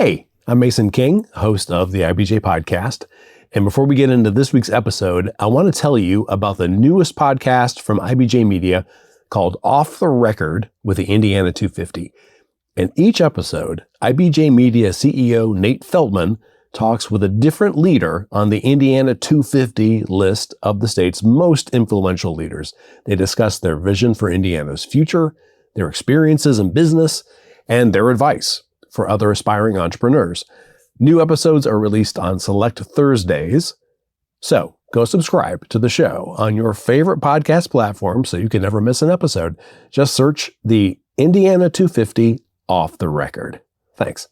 Hey, I'm Mason King, host of the IBJ Podcast. And before we get into this week's episode, I want to tell you about the newest podcast from IBJ Media called Off the Record with the Indiana 250. In each episode, IBJ Media CEO Nate Feldman talks with a different leader on the Indiana 250 list of the state's most influential leaders. They discuss their vision for Indiana's future, their experiences in business, and their advice for other aspiring entrepreneurs. New episodes are released on select Thursdays. So go subscribe to the show on your favorite podcast platform so you can never miss an episode. Just search the Indiana 250 Off the Record. Thanks.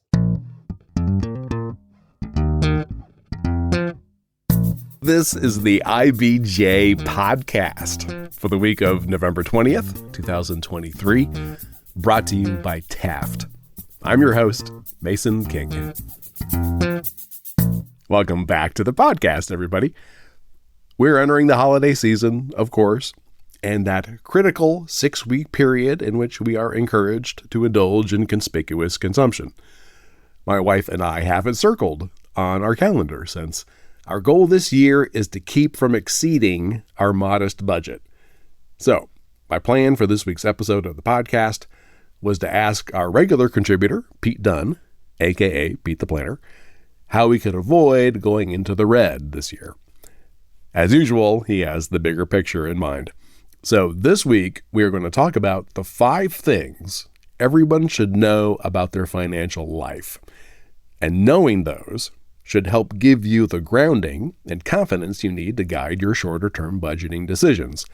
This is the IBJ Podcast for the week of November 20th, 2023, brought to you by Taft. I'm your host, Mason King. Welcome back to the podcast, everybody. We're entering the holiday season, of course, and that critical 6-week period in which we are encouraged to indulge in conspicuous consumption. My wife and I have it circled on our calendar since our goal this year is to keep from exceeding our modest budget. So, my plan for this week's episode of the podcast was to ask our regular contributor, Pete Dunn, aka Pete the Planner, how we could avoid going into the red this year. As usual, he has the bigger picture in mind. So this week, we are going to talk about the 5 things everyone should know about their financial life. And knowing those should help give you the grounding and confidence you need to guide your shorter-term budgeting decisions.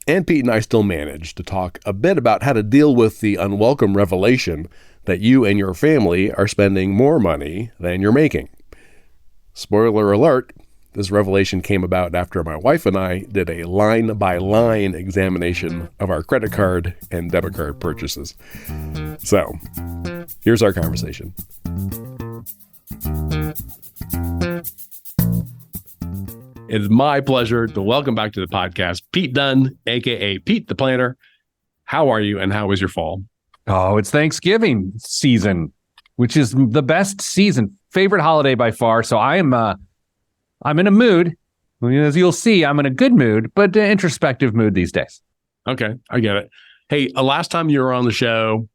And Pete and I still managed to talk a bit about how to deal with the unwelcome revelation that you and your family are spending more money than you're making. Spoiler alert, this revelation came about after my wife and I did a line-by-line examination of our credit card and debit card purchases. So, here's our conversation. It is my pleasure to welcome back to the podcast, Pete Dunn, aka Pete the Planner. How are you and how was your fall? Oh, it's Thanksgiving season, which is the best season, favorite holiday by far. So I'm in a mood. As you'll see, I'm in a good mood, but introspective mood these days. Okay, I get it. Hey, last time you were on the show,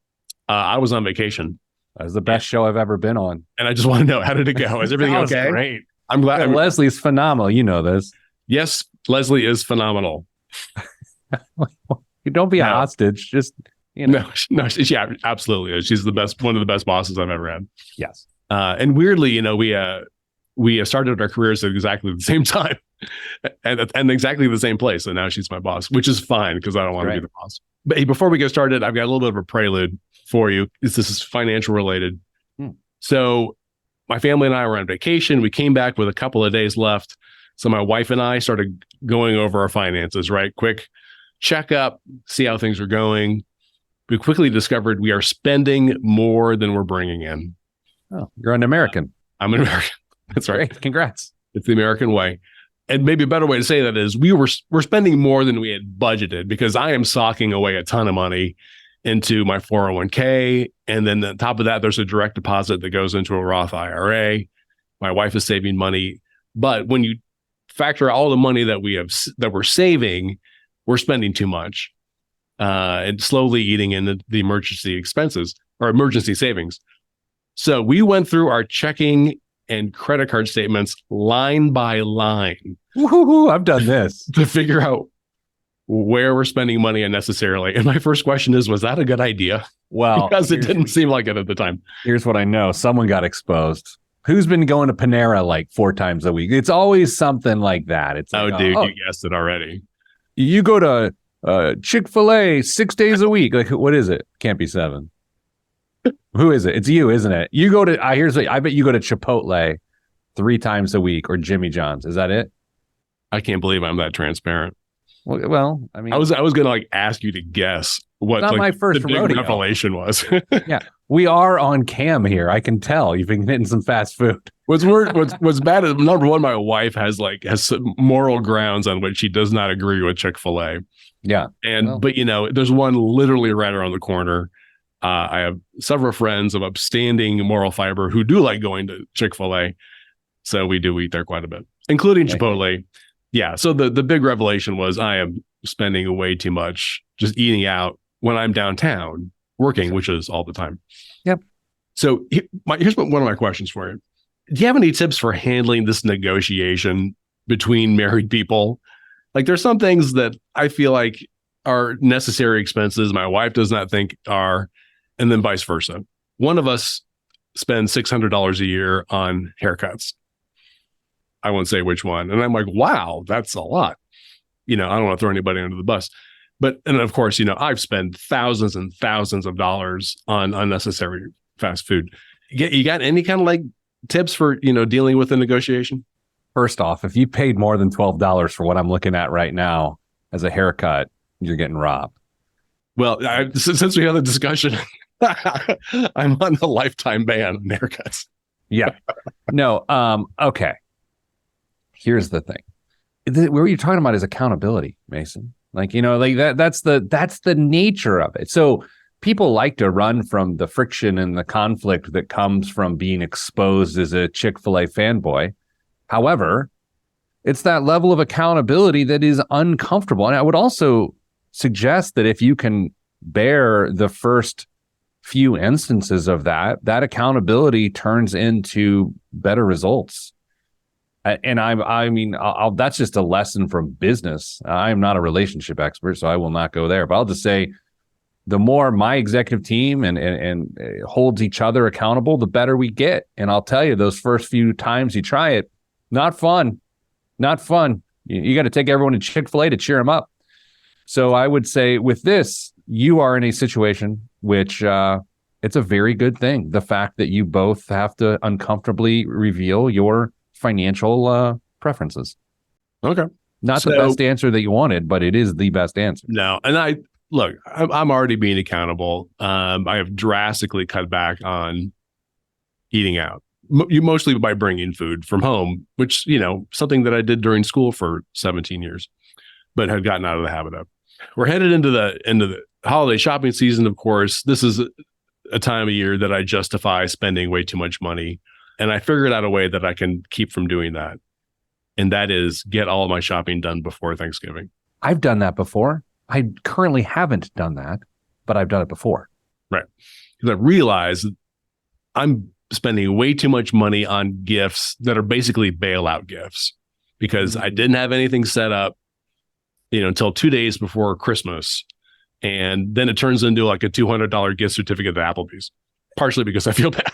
I was on vacation. That was the best show I've ever been on. And I just want to know, how did it go? Is everything okay? Great. I'm glad. Leslie's phenomenal. You know this. Yes, Leslie is phenomenal. You don't be a hostage. Just, you know. No, yeah, absolutely. She's the best, one of the best bosses I've ever had. Yes. And weirdly, you know, we started our careers at exactly the same time and exactly the same place. And now she's my boss, which is fine because I don't want to be the boss. But hey, before we get started, I've got a little bit of a prelude for you. This is financial related. So my family and I were on vacation. We came back with a couple of days left. So my wife and I started going over our finances, right? Quick checkup, see how things are going. We quickly discovered we are spending more than we're bringing in. Oh, you're an American. I'm an American. That's right. Great. Congrats. It's the American way. And maybe a better way to say that is we're spending more than we had budgeted because I am socking away a ton of money into my 401k. And then on top of that, there's a direct deposit that goes into a Roth IRA. My wife is saving money. But when you factor all the money that we're saving, we're spending too much and slowly eating into the emergency expenses or emergency savings. So we went through our checking and credit card statements line by line. Woo-hoo-hoo, I've done this. To figure out where we're spending money unnecessarily. And my first question is, was that a good idea? Well, because it didn't seem like it at the time. Here's what I know. Someone got exposed. Who's been going to Panera like 4 times a week? It's always something like that. It's like, dude, you guessed it already. You go to Chick-fil-A 6 days a week. Like, what is it? Can't be 7. Who is it? It's you, isn't it? You go to, I bet you go to Chipotle 3 times a week or Jimmy John's. Is that it? I can't believe I'm that transparent. Well, I mean, I was going to ask you to guess what not my first the big rodeo. revelation was. Yeah, we are on cam here. I can tell you've been getting some fast food. What's bad is, number one, my wife has some moral grounds on which she does not agree with Chick-fil-A. Yeah. But there's one literally right around the corner I have several friends of upstanding moral fiber who do like going to Chick-fil-A. So we do eat there quite a bit, including Chipotle. Yeah. So the big revelation was I am spending way too much just eating out when I'm downtown working, which is all the time. Yep. So here's one of my questions for you. Do you have any tips for handling this negotiation between married people? Like there's some things that I feel like are necessary expenses my wife does not think are, and then vice versa. One of us spends $600 a year on haircuts. I won't say which one. And I'm like, wow, that's a lot. I don't want to throw anybody under the bus. And of course, I've spent thousands and thousands of dollars on unnecessary fast food. You got any kind of like tips for, dealing with the negotiation? First off, if you paid more than $12 for what I'm looking at right now as a haircut, you're getting robbed. Well, since we had the discussion, I'm on a lifetime ban on haircuts. Yeah. No. Okay. Here's the thing. What you're talking about is accountability, Mason. Like, that's the nature of it. So people like to run from the friction and the conflict that comes from being exposed as a Chick-fil-A fanboy. However, it's that level of accountability that is uncomfortable. And I would also suggest that if you can bear the first few instances of that accountability turns into better results. And I'll that's just a lesson from business. I am not a relationship expert, so I will not go there. But I'll just say, the more my executive team and holds each other accountable, the better we get. And I'll tell you, those first few times you try it, not fun. You got to take everyone to Chick-fil-A to cheer them up. So I would say with this, you are in a situation which it's a very good thing. The fact that you both have to uncomfortably reveal your financial preferences. Okay. Not the best answer that you wanted, but it is the best answer. No. And I'm already being accountable. I have drastically cut back on eating out. Mostly by bringing food from home, which, something that I did during school for 17 years, but had gotten out of the habit of. We're headed into the holiday shopping season, of course. This is a time of year that I justify spending way too much money. And I figured out a way that I can keep from doing that. And that is get all of my shopping done before Thanksgiving. I've done that before. I currently haven't done that, but I've done it before. Right. Because I realized I'm spending way too much money on gifts that are basically bailout gifts because I didn't have anything set up, until 2 days before Christmas. And then it turns into like a $200 gift certificate to Applebee's, partially because I feel bad.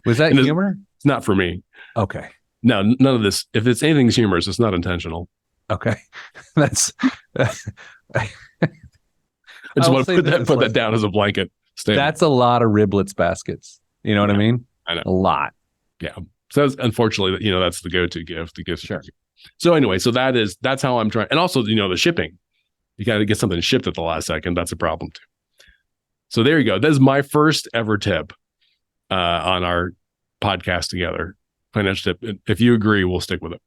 Was that humor? It's not for me. Okay. No, none of this. If it's anything's humorous, it's not intentional. Okay. That's I just want to put that down as a blanket statement. That's a lot of riblets baskets. You know what I mean? I know. A lot. Yeah. So unfortunately, that's the go-to gift. The gift. Sure. So anyway, that's how I'm trying. And also, the shipping. You got to get something shipped at the last second. That's a problem too. So there you go. That's my first ever tip on our podcast together. Financial tip. If you agree, we'll stick with it.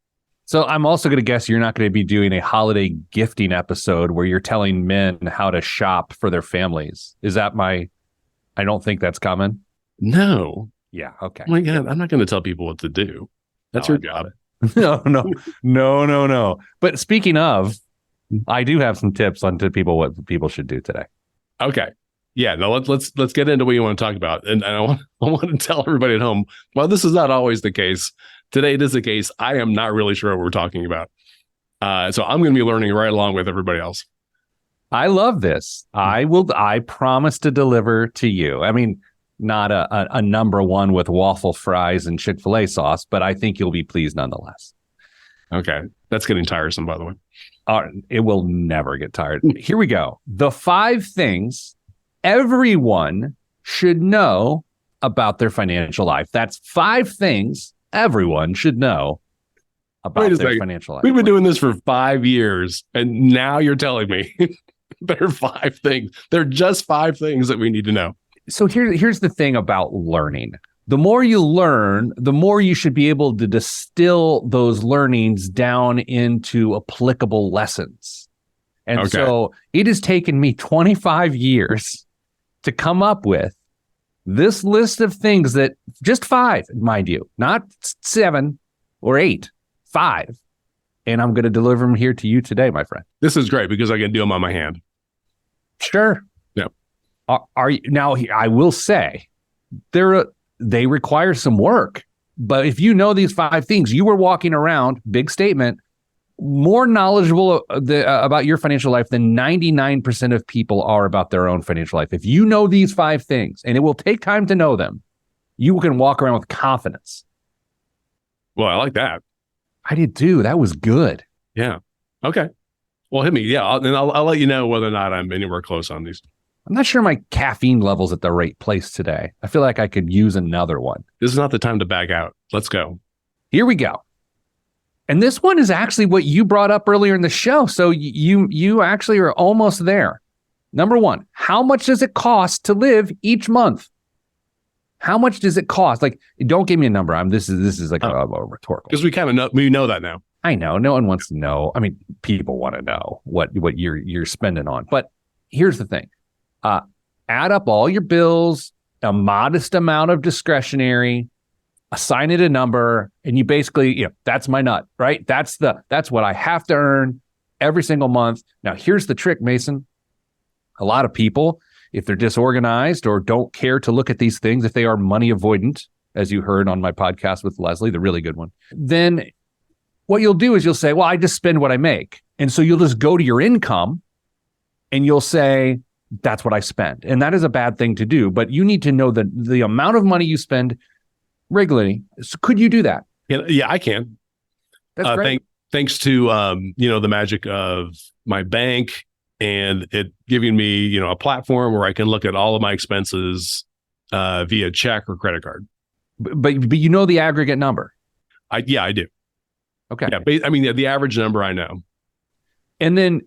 So I'm also going to guess you're not going to be doing a holiday gifting episode where you're telling men how to shop for their families. Is that I don't think that's common. No. Yeah. Okay. Oh my God. I'm not going to tell people what to do. That's your job. No. But speaking of, I do have some tips on what people should do today. Okay. Yeah. No, let's get into what you want to talk about. And I want to tell everybody at home, well, this is not always the case. Today it is the case. I am not really sure what we're talking about. So I'm going to be learning right along with everybody else. I love this. I promise to deliver to you. I mean, not a number one with waffle fries and Chick-fil-A sauce, but I think you'll be pleased nonetheless. Okay. That's getting tiresome, by the way. It will never get tired. Here we go. The 5 things everyone should know about their financial life. That's 5 things everyone should know about their financial life. We've been doing this for 5 years, and now you're telling me there are 5 things. There are just 5 things that we need to know. So here's the thing about learning. The more you learn, the more you should be able to distill those learnings down into applicable lessons. And so it has taken me 25 years to come up with this list of things that, just 5, mind you, not 7 or 8, 5. And I'm going to deliver them here to you today, my friend. This is great because I can do them on my hand. Sure. Yeah. Are you, now, I will say, they require some work. But if you know these 5 things, you were walking around, big statement, more knowledgeable about your financial life than 99% of people are about their own financial life. If you know these 5 things, and it will take time to know them, you can walk around with confidence. Well, I like that. I did too. That was good. Yeah. Okay. Well, hit me. Yeah. I'll let you know whether or not I'm anywhere close on these. I'm not sure my caffeine level's at the right place today. I feel like I could use another one. This is not the time to back out. Let's go. Here we go. And this one is actually what you brought up earlier in the show. So you actually are almost there. Number 1, how much does it cost to live each month? How much does it cost? Like, don't give me a number. This is like a rhetorical. Because we know that now. I know. No one wants to know. I mean, people want to know what you're spending on. But here's the thing. Add up all your bills, a modest amount of discretionary, assign it a number, and you basically, that's my nut, right? That's what I have to earn every single month. Now, here's the trick, Mason. A lot of people, if they're disorganized or don't care to look at these things, if they are money avoidant, as you heard on my podcast with Leslie, the really good one, then what you'll do is you'll say, well, I just spend what I make. And so you'll just go to your income and you'll say, that's what I spend. And that is a bad thing to do, but you need to know the amount of money you spend regularly. So could you do that? Yeah, I can. That's great. Thanks to, the magic of my bank and it giving me, a platform where I can look at all of my expenses via check or credit card. But you know the aggregate number. I do. Okay. Yeah, the average number I know. And then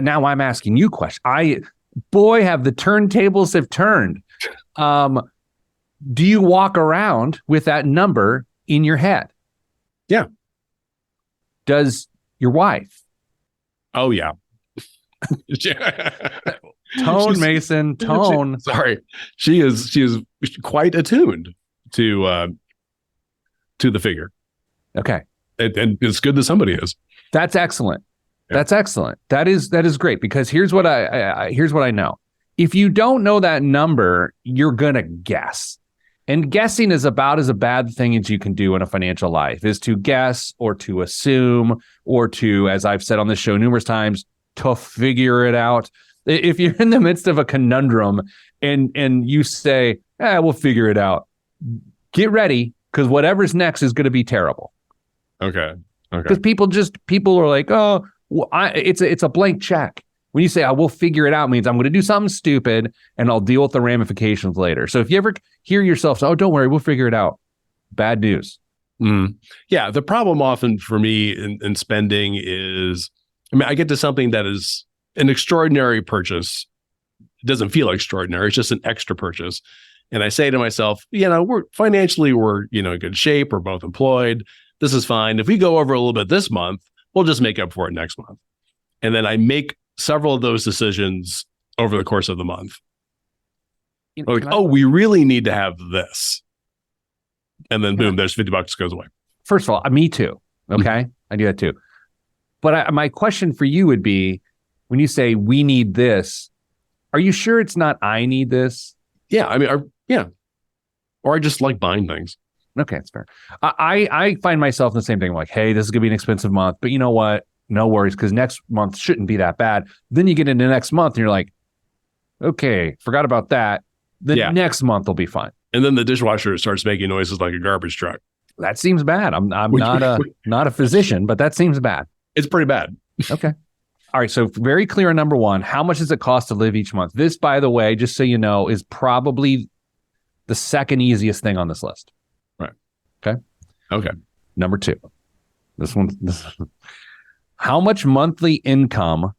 now I'm asking you questions. Have the turntables have turned. Do you walk around with that number in your head? Yeah. Does your wife? Oh, yeah. Mason, tone. Sorry. She is quite attuned to the figure. Okay. And it's good that somebody is. That's excellent. Yeah. That's excellent. That is great because here's what I know. If you don't know that number, you're going to guess. And guessing is about as a bad thing as you can do in a financial life, is to guess or to assume or to, as I've said on this show numerous times, to figure it out. If you're in the midst of a conundrum and you say, we'll figure it out, get ready because whatever's next is going to be terrible. Okay. Because people are like, it's a blank check. When you say, I will figure it out, means I'm going to do something stupid and I'll deal with the ramifications later. So if you ever hear yourself say, oh, don't worry, we'll figure it out. Bad news. Yeah. The problem often for me in spending is, I get to something that is an extraordinary purchase. It doesn't feel extraordinary. It's just an extra purchase. And I say to myself, we're financially, in good shape. We're both employed. This is fine. If we go over a little bit this month, we'll just make up for it next month. And then I make several of those decisions over the course of the month. We really need to have this. And then boom, there's $50 goes away. First of all, me too. Okay. I do that too. But my question for you would be, when you say we need this, are you sure it's not I need this? Yeah. Or I just like buying things. Okay, that's fair. I find myself in the same thing. I'm like, hey, this is going to be an expensive month, but you know what? No worries, because next month shouldn't be that bad. Then you get into next month and you're like, okay, forgot about that. Next month will be fine. And then the dishwasher starts making noises like a garbage truck. That seems bad. I'm not a physician, but that seems bad. It's pretty bad. Okay. All right. So very clear on number 1. How much does it cost to live each month? This, by the way, just so you know, is probably the second easiest thing on this list. Right. Okay. Number 2. This one. How much monthly income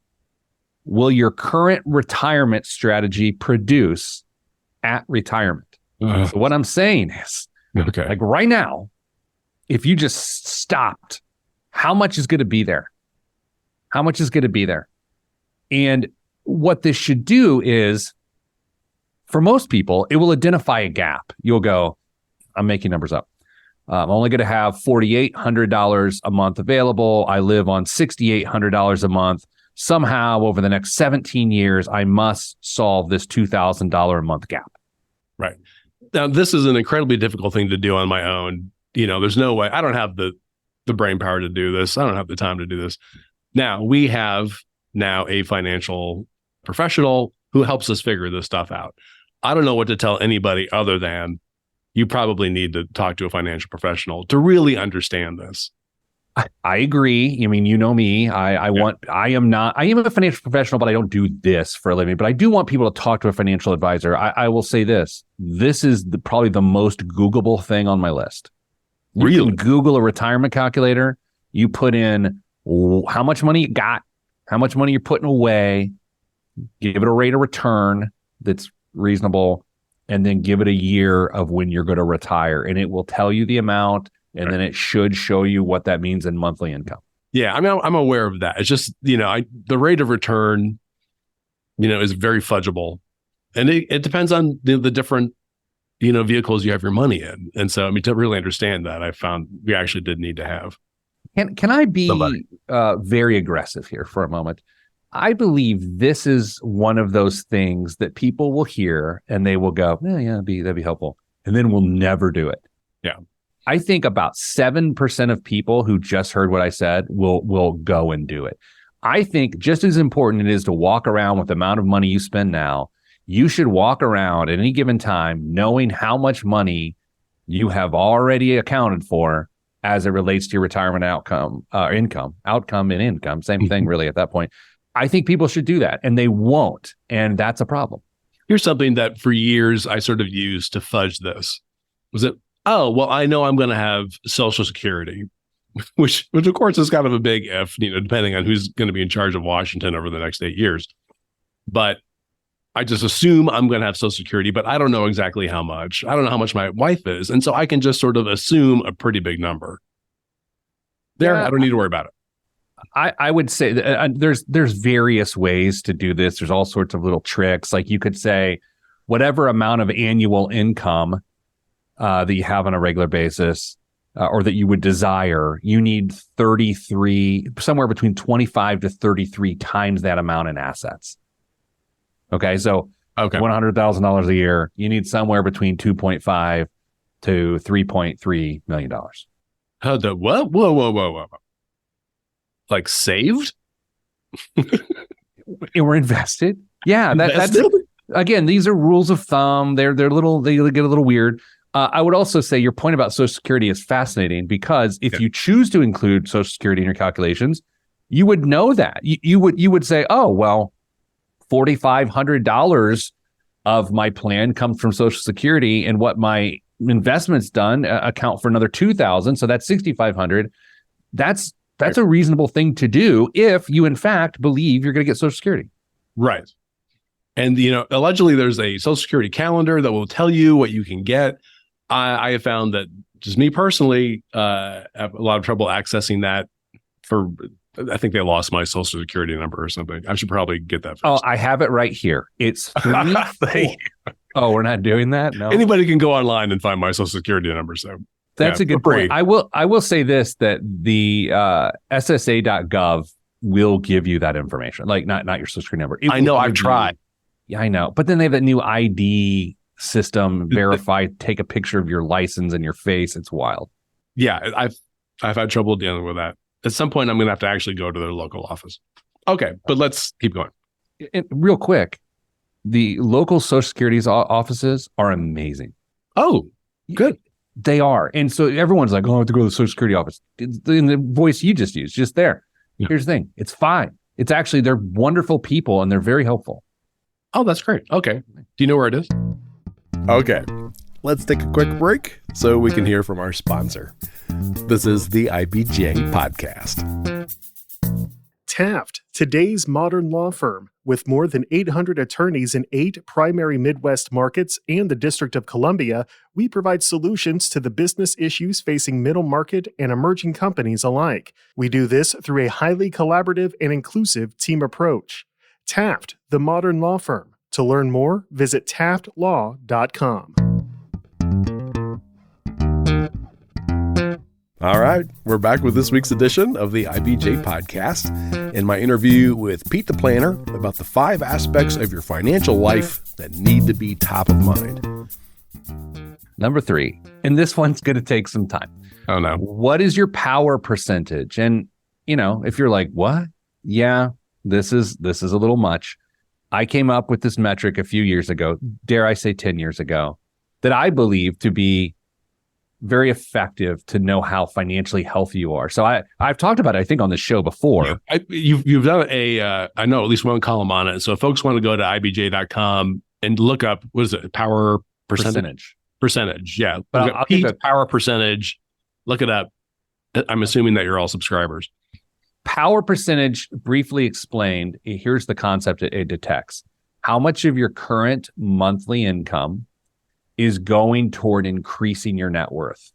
will your current retirement strategy produce at retirement? So what I'm saying is, like right now, if you just stopped, how much is going to be there? How much is going to be there? And what this should do is, for most people, it will identify a gap. You'll go, I'm making numbers up. I'm only going to have $4,800 a month available. I live on $6,800 a month. Somehow, over the next 17 years, I must solve this $2,000 a month gap. Right. Now, this is an incredibly difficult thing to do on my own. There's no way. I don't have the brain power to do this. I don't have the time to do this. Now, we have a financial professional who helps us figure this stuff out. I don't know what to tell anybody other than you probably need to talk to a financial professional to really understand this. I agree. I mean, you know me. I am a financial professional, but I don't do this for a living. But I do want people to talk to a financial advisor. I will say this. This is probably the most Googleable thing on my list. You can Google a retirement calculator. You put in how much money you got, how much money you're putting away, give it a rate of return that's reasonable, and then give it a year of when you're going to retire. And it will tell you the amount. And then it should show you what that means in monthly income. Yeah, I mean, I'm aware of that. It's just, the rate of return, is very fudgeable. And it depends on the different, vehicles you have your money in. And so, I mean, to really understand that, I found we actually did need to have. Can I be very aggressive here for a moment? I believe this is one of those things that people will hear and they will go, yeah, that'd be helpful. And then we'll never do it. Yeah. I think about 7% of people who just heard what I said will go and do it. I think just as important it is to walk around with the amount of money you spend now, you should walk around at any given time knowing how much money you have already accounted for as it relates to your retirement outcome, same thing really at that point. I think people should do that, and they won't, and that's a problem. Here's something that for years I sort of used to fudge this. Was it, oh, well, I know I'm going to have Social Security, which of course is kind of a big if, depending on who's going to be in charge of Washington over the next 8 years. But I just assume I'm going to have Social Security, but I don't know exactly how much. I don't know how much my wife is. And so I can just sort of assume a pretty big number. I don't need to worry about it. I would say that, there's various ways to do this. There's all sorts of little tricks. Like you could say whatever amount of annual income that you have on a regular basis or that you would desire, you need somewhere between 25 to 33 times that amount in assets. Okay. So $100,000 a year, you need somewhere between 2.5 to $3.3 million. Whoa. Like saved? We're invested. Yeah. That's again, these are rules of thumb. They get a little weird. I would also say your point about Social Security is fascinating because if you choose to include Social Security in your calculations, you would know that. You would say, oh, well, $4,500 of my plan comes from Social Security, and what my investment's done account for another $2,000. So that's $6,500. That's a reasonable thing to do if you, in fact, believe you're going to get Social Security. Right. And, allegedly there's a Social Security calendar that will tell you what you can get. I have found that just me personally have a lot of trouble accessing that I think they lost my Social Security number or something. I should probably get that first. Oh, I have it right here. It's 3. Oh, we're not doing that? No. Anybody can go online and find my Social Security number. So that's a good point. I will say this, that the SSA.gov will give you that information. Like not your Social Security number. I know, I've tried. Yeah, I know. But then they have that new ID system, verify, take a picture of your license and your face. It's wild. Yeah, I've had trouble dealing with that. At some point, I'm going to have to actually go to their local office. Okay, but let's keep going. And real quick, the local Social Security's offices are amazing. Oh, good. They are. And so everyone's like, oh, I have to go to the Social Security office. In the voice you just used, just there. Yeah. Here's the thing. It's fine. It's actually, they're wonderful people and they're very helpful. Oh, that's great. Okay. Do you know where it is? Okay. Let's take a quick break so we can hear from our sponsor. This is the IBJ Podcast. Taft, today's modern law firm. With more than 800 attorneys in 8 primary Midwest markets and the District of Columbia, we provide solutions to the business issues facing middle market and emerging companies alike. We do this through a highly collaborative and inclusive team approach. Taft, the modern law firm. To learn more, visit taftlaw.com. All right, we're back with this week's edition of the IBJ Podcast and my interview with Pete the Planner about the 5 aspects of your financial life that need to be top of mind. Number 3, and this one's going to take some time. Oh, no. What is your power percentage? And, if you're like, what? Yeah, this is a little much. I came up with this metric a few years ago, dare I say 10 years ago, that I believe to be very effective to know how financially healthy you are. So I've talked about it, I think, on the show before. Yeah. You've done I know at least one column on it. So if folks want to go to IBJ.com and look up, what is it? Power percentage. Yeah. But I'll Pete power percentage. Look it up. I'm assuming that you're all subscribers. Power percentage, briefly explained, here's the concept it detects. How much of your current monthly income is going toward increasing your net worth?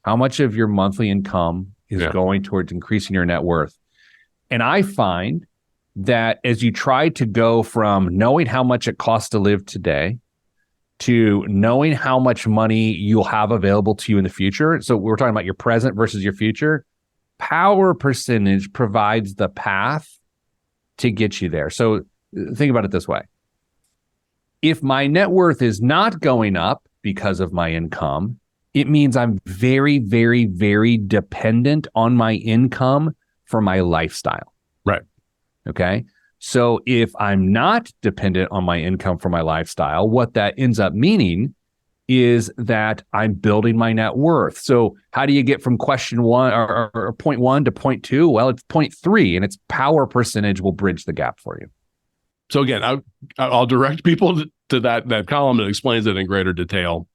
How much of your monthly income is going towards increasing your net worth? And I find that as you try to go from knowing how much it costs to live today to knowing how much money you'll have available to you in the future. So we're talking about your present versus your future. Power percentage provides the path to get you there. So think about it this way. If my net worth is not going up because of my income, it means I'm very, very, very dependent on my income for my lifestyle. Right. Okay. So if I'm not dependent on my income for my lifestyle, what that ends up meaning is that I'm building my net worth. So how do you get from question 1 or point 1 to point 2? Well, it's point 3, and its power percentage will bridge the gap for you. So again, I'll direct people to that column that explains it in greater detail.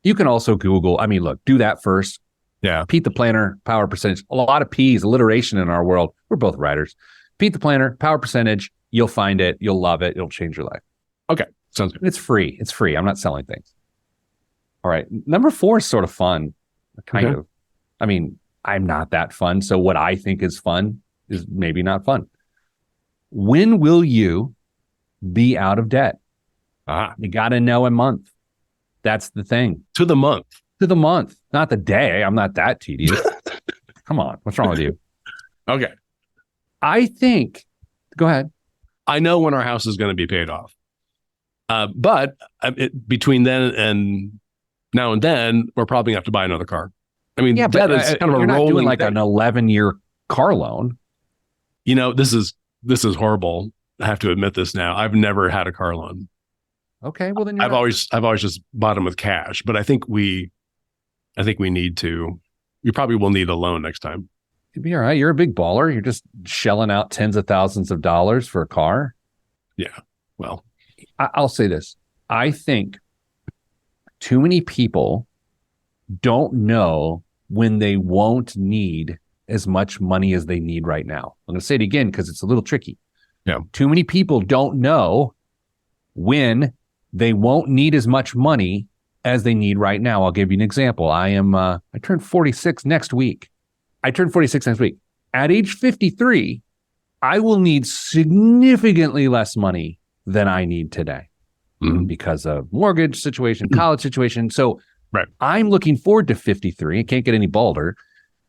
You can also Google. Look, do that first. Yeah. Pete the Planner, power percentage. A lot of P's, alliteration in our world. We're both writers. Pete the Planner, power percentage. You'll find it. You'll love it. It'll change your life. Okay. Sounds good. It's free. I'm not selling things. All right. Number 4 is sort of fun. Kind of. I'm not that fun. So what I think is fun is maybe not fun. When will you be out of debt? You got to know a month. That's the thing. To the month. Not the day. I'm not that tedious. Come on. What's wrong with you? Okay. I think, go ahead. I know when our house is going to be paid off. But between then and now and then, we're probably going to have to buy another car. Debt is kind of a rolling not doing like thing. an 11-year car loan. This is horrible. I have to admit this now. I've never had a car loan. Okay, well then I've always just bought them with cash, but I think we need to. We probably will need a loan next time. You'd be all right. You're a big baller. You're just shelling out tens of thousands of dollars for a car. Yeah. Well, I'll say this. I think too many people don't know when they won't need as much money as they need right now. I'm going to say it again because it's a little tricky. Yeah. Too many people don't know when they won't need as much money as they need right now. I'll give you an example. I turned 46 next week. At age 53, I will need significantly less money than I need today because of mortgage situation, college situation. So right. I'm looking forward to 53. I can't get any bolder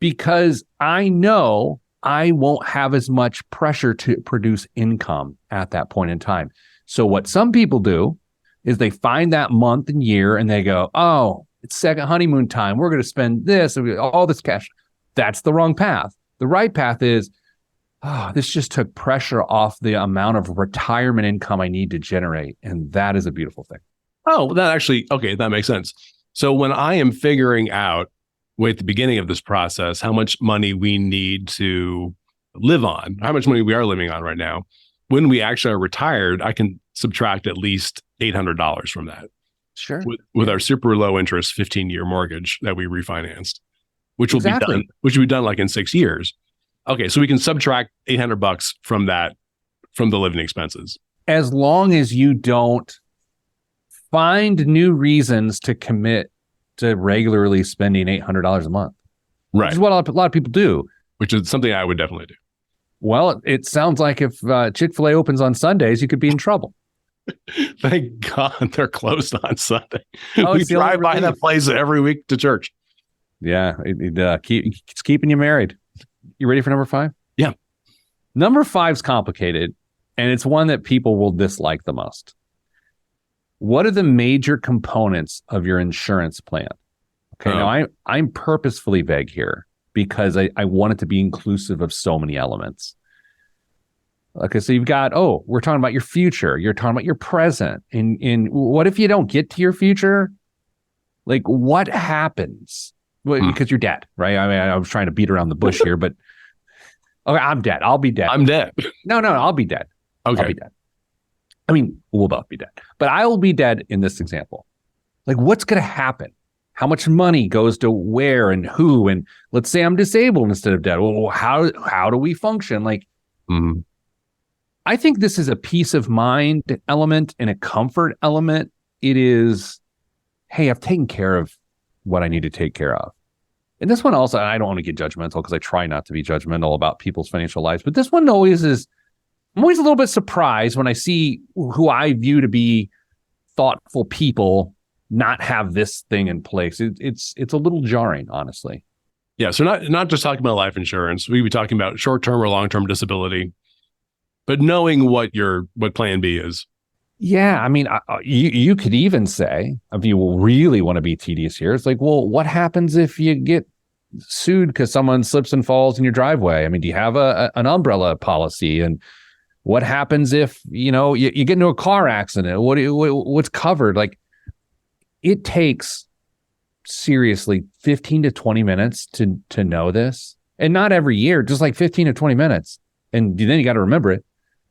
because I know I won't have as much pressure to produce income at that point in time. So what some people do is they find that month and year and they go, oh, it's second honeymoon time. We're going to spend this, all this cash. That's the wrong path. The right path is, this just took pressure off the amount of retirement income I need to generate. And that is a beautiful thing. Oh, that makes sense. So when I am figuring out at the beginning of this process, how much money we need to live on, how much money we are living on right now, when we actually are retired, I can subtract at least $800 from that. Sure. With our super low interest 15-year mortgage that we refinanced, which will be done like in 6 years. Okay, so we can subtract $800 from that, from the living expenses. As long as you don't find new reasons to commit to regularly spending $800 a month. Right. Which is what a lot of people do. Which is something I would definitely do. Well, it sounds like if Chick-fil-A opens on Sundays, you could be in trouble. Thank God they're closed on Sunday. Oh, We drive by that place every week to church. Yeah, it's keeping you married. You ready for number 5? Yeah. Number 5's complicated, and it's one that people will dislike the most. What are the major components of your insurance plan? Okay, now I'm purposefully vague here because I want it to be inclusive of so many elements. Okay, so you've got, we're talking about your future. You're talking about your present. And what if you don't get to your future? Like, what happens? Well, because you're dead, right? I mean, I was trying to beat around the bush here, but okay, I'm dead. I'll be dead. I'm dead. No, I'll be dead. Okay. I'll be dead. I mean, we'll both be dead, but I will be dead in this example. Like, what's going to happen? How much money goes to where and who? And let's say I'm disabled instead of dead. Well, how do we function? Like, I think this is a peace of mind element and a comfort element. It is, hey, I've taken care of what I need to take care of. And this one also, I don't want to get judgmental because I try not to be judgmental about people's financial lives, but this one always is, I'm always a little bit surprised when I see who I view to be thoughtful people not have this thing in place. It's a little jarring, honestly. Yeah. So not just talking about life insurance. We'd be talking about short-term or long-term disability, but knowing what plan B is. Yeah. I mean, you could even say, if you will really want to be tedious here, it's like, well, what happens if you get sued because someone slips and falls in your driveway? I mean, do you have an umbrella policy? And what happens if, you get into a car accident? What's covered? Like, it takes seriously 15 to 20 minutes to know this. And not every year, just like 15 to 20 minutes. And then you got to remember it.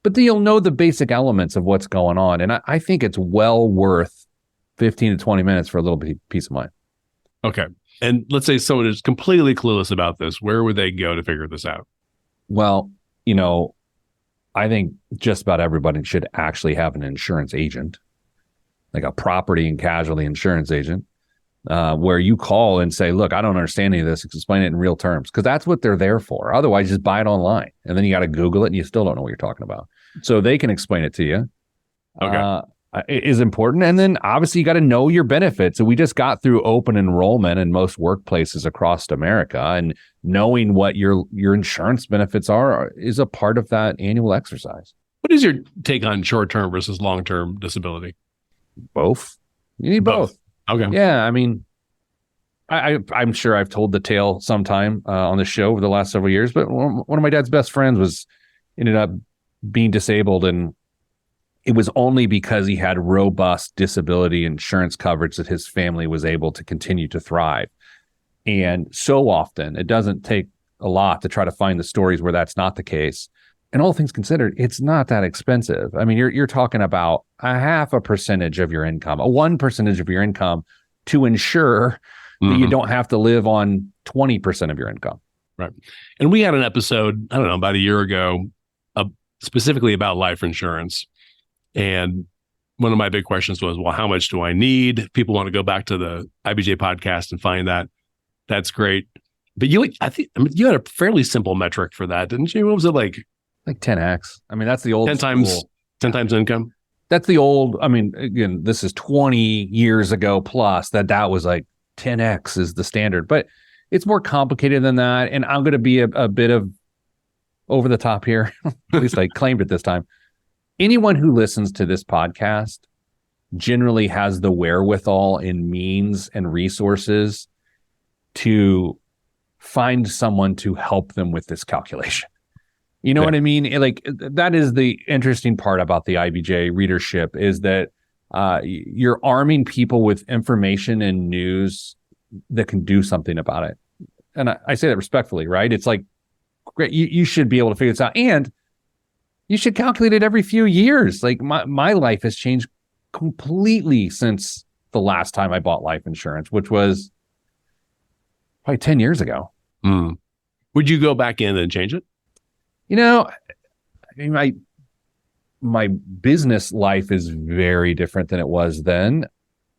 But then you'll know the basic elements of what's going on. And I think it's well worth 15 to 20 minutes for a little bit peace of mind. Okay. And let's say someone is completely clueless about this. Where would they go to figure this out? Well, I think just about everybody should actually have an insurance agent, like a property and casualty insurance agent, where you call and say, look, I don't understand any of this. Explain it in real terms, because that's what they're there for. Otherwise, just buy it online. And then you got to Google it and you still don't know what you're talking about. So they can explain it to you. Okay. It is important. And then obviously you got to know your benefits. So we just got through open enrollment in most workplaces across America, and knowing what your insurance benefits are is a part of that annual exercise. What is your take on short-term versus long-term disability? Both. You need both. Okay. Yeah. I mean, I'm sure I've told the tale sometime on the show over the last several years, but one of my dad's best friends ended up being disabled, and it was only because he had robust disability insurance coverage that his family was able to continue to thrive. And so often, it doesn't take a lot to try to find the stories where that's not the case. And all things considered, it's not that expensive. I mean, you're talking about 0.5% of your income, 1% of your income to ensure that you don't have to live on 20% of your income. Right. And we had an episode, I don't know, about a year ago, specifically about life insurance. And one of my big questions was, well, how much do I need? People want to go back to the IBJ podcast and find that. That's great. But you had a fairly simple metric for that, didn't you? What was it like? Like 10x. I mean, that's the old 10 times income. That's the old, I mean, again, this is 20 years ago plus that was like 10x is the standard, but it's more complicated than that. And I'm going to be a bit of over the top here. At least I claimed it this time. Anyone who listens to this podcast generally has the wherewithal and means and resources to find someone to help them with this calculation. You know what I mean? Like, that is the interesting part about the IBJ readership, is that you're arming people with information and news that can do something about it. And I say that respectfully, right? It's like, great, you should be able to figure this out. And you should calculate it every few years. Like, my life has changed completely since the last time I bought life insurance, which was probably 10 years ago. Would you go back in and change it? I mean, my business life is very different than it was then.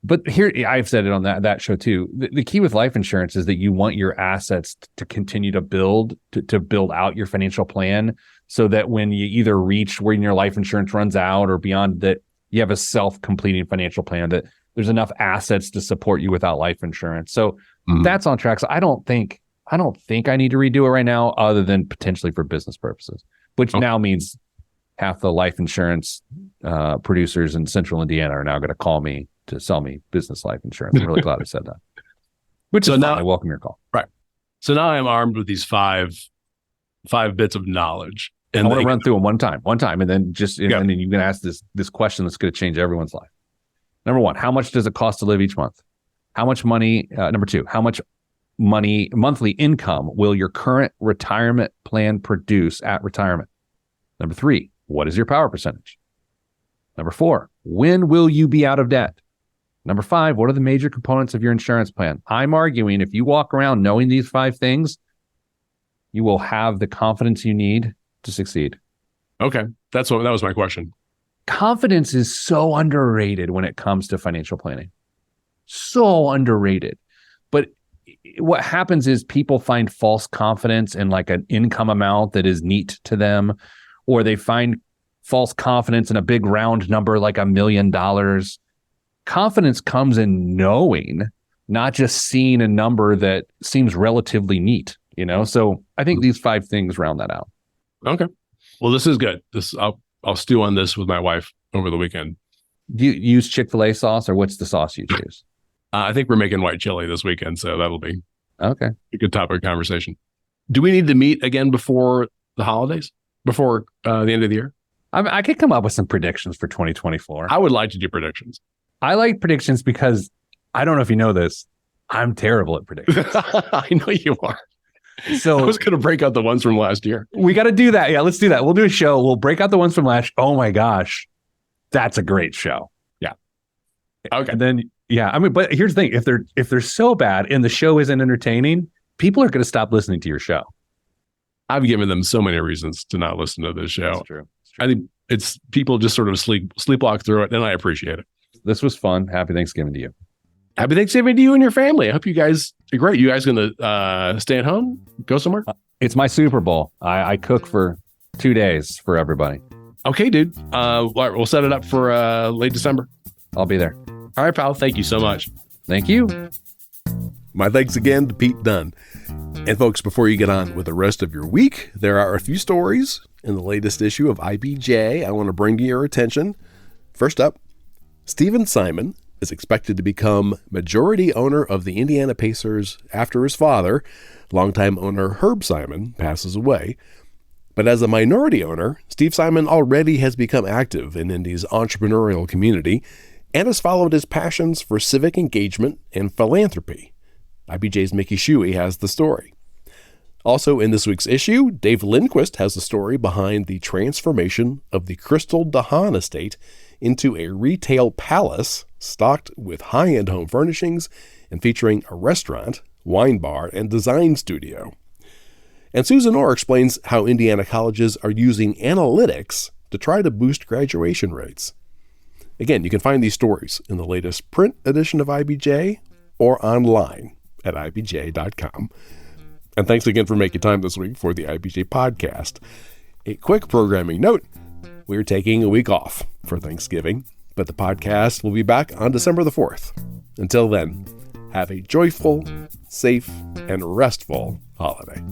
But here, I've said it on that show too. The key with life insurance is that you want your assets to continue to build, to build out your financial plan so that when you either reach when your life insurance runs out or beyond that, you have a self-completing financial plan that there's enough assets to support you without life insurance. So that's on track. So I don't think I need to redo it right now, other than potentially for business purposes, which now means half the life insurance producers in Central Indiana are now going to call me to sell me business life insurance. I'm really glad I said that. Which is now I welcome your call. Right. So now I'm armed with these five bits of knowledge. And I want to run through them one time, and then and then you can ask this question that's going to change everyone's life. Number one, how much does it cost to live each month? How much money? Number two, how much money, monthly income will your current retirement plan produce at retirement? Number three, what is your power percentage? Number four, when will you be out of debt? Number five, what are the major components of your insurance plan? I'm arguing if you walk around knowing these 5 things, you will have the confidence you need to succeed. Okay. That was my question. Confidence is so underrated when it comes to financial planning. So underrated. But what happens is people find false confidence in like an income amount that is neat to them, or they find false confidence in a big round number like $1 million. Confidence comes in knowing, not just seeing a number that seems relatively neat, So I think these 5 things round that out. Okay. Well, this is good. I'll stew on this with my wife over the weekend. Do you use Chick-fil-A sauce, or what's the sauce you choose? I think we're making white chili this weekend, so that'll be okay. A good topic of conversation. Do we need to meet again before the holidays? Before the end of the year? I could come up with some predictions for 2024. I would like to do predictions. I like predictions because I don't know if you know this. I'm terrible at predictions. I know you are. So I was going to break out the ones from last year. We got to do that. Yeah, let's do that. We'll do a show. We'll break out the ones from last. Oh my gosh. That's a great show. Yeah. Okay. And then, but here's the thing. If they're so bad and the show isn't entertaining, people are going to stop listening to your show. I've given them so many reasons to not listen to this show. That's true. I think it's people just sort of sleepwalk through it, and I appreciate it. This was fun. Happy Thanksgiving to you. Happy Thanksgiving to you and your family. I hope you guys are great. You guys going to stay at home? Go somewhere? It's my Super Bowl. I cook for 2 days for everybody. Okay, dude. We'll set it up for late December. I'll be there. All right, pal. Thank you so much. Thank you. My thanks again to Pete Dunn. And folks, before you get on with the rest of your week, there are a few stories in the latest issue of IBJ I want to bring to your attention. First up, Stephen Simon is expected to become majority owner of the Indiana Pacers after his father, longtime owner Herb Simon, passes away. But as a minority owner, Steve Simon already has become active in Indy's entrepreneurial community and has followed his passions for civic engagement and philanthropy. IBJ's Mickey Shuey has the story. Also in this week's issue, Dave Lindquist has the story behind the transformation of the Crystal DeHaan estate into a retail palace stocked with high-end home furnishings and featuring a restaurant, wine bar, and design studio. And Susan Orr explains how Indiana colleges are using analytics to try to boost graduation rates. Again, you can find these stories in the latest print edition of IBJ or online at IBJ.com. And thanks again for making time this week for the IBJ Podcast. A quick programming note, we're taking a week off for Thanksgiving, but the podcast will be back on December the 4th. Until then, have a joyful, safe, and restful holiday.